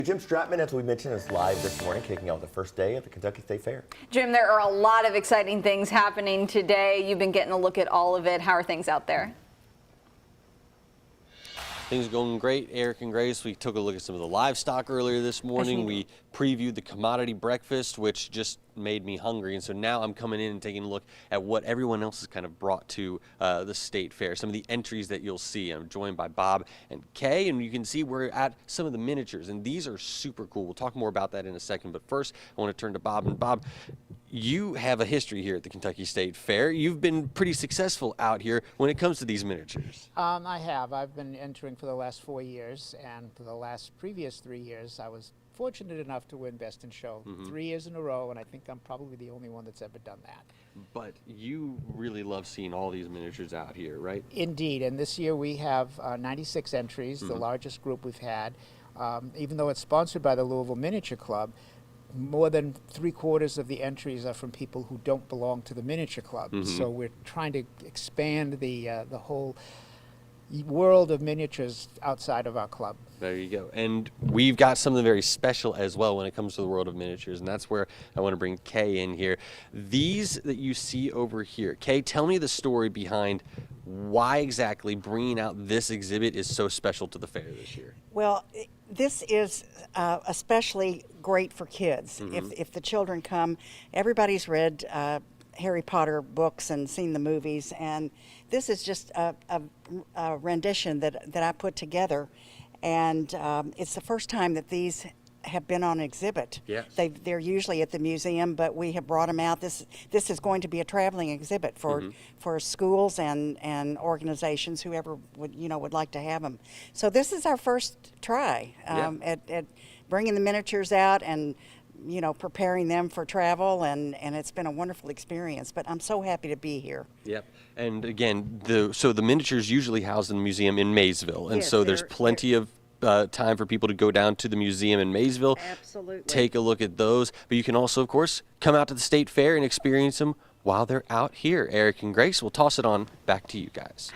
Jim Stratman, as we mentioned, is live this morning, kicking off the first day of the Kentucky State Fair. Jim, there are a lot of exciting things happening today. You've been getting a look at all of it. How are things out there? Things are going great. Eric and Grace, we took a look at some of the livestock earlier this morning. We previewed the commodity breakfast, which just made me hungry. And so now I'm coming in and taking a look at what everyone else has kind of brought to the state fair, some of the entries that you'll see. I'm joined by Bob and Kay, and you can see we're at some of the miniatures, and these are super cool. We'll talk more about that in a second. But first, I want to turn to Bob. And Bob, you have a history here at the Kentucky State Fair. You've been pretty successful out here when it comes to these miniatures. I have. I've been entering for the last 4 years, and for the last previous 3 years, I was fortunate enough to win Best in Show 3 years in a row, and I think I'm probably the only one that's ever done that. But you really love seeing all these miniatures out here, right? Indeed, and this year we have 96 entries, the largest group we've had. Even though it's sponsored by the Louisville Miniature Club, more than 3/4 of the entries are from people who don't belong to the Miniature Club. So we're trying to expand the whole world of miniatures outside of our club. There you go. And we've got something very special as well when it comes to the world of miniatures, and that's where I want to bring Kay in here. These that you see over here, Kay, tell me the story behind why exactly bringing out this exhibit is so special to the fair this year. Well, this is especially great for kids. If the children come, everybody's read Harry Potter books and seen the movies, and this is just a rendition that I put together, and it's the first time that these have been on exhibit. Yes. They're usually at the museum, but we have brought them out. This is going to be a traveling exhibit for schools and organizations, whoever would like to have them. So this is our first try at bringing the miniatures out and preparing them for travel, and it's been a wonderful experience, but I'm so happy to be here. Yep. And again, so the miniatures usually housed in the museum in Maysville, and Yes, so there's plenty of time for people to go down to the museum in Maysville, Absolutely. take a look at those, but you can also, of course, come out to the state fair and experience them while they're out here. Eric and Grace, we'll toss it on back to you guys.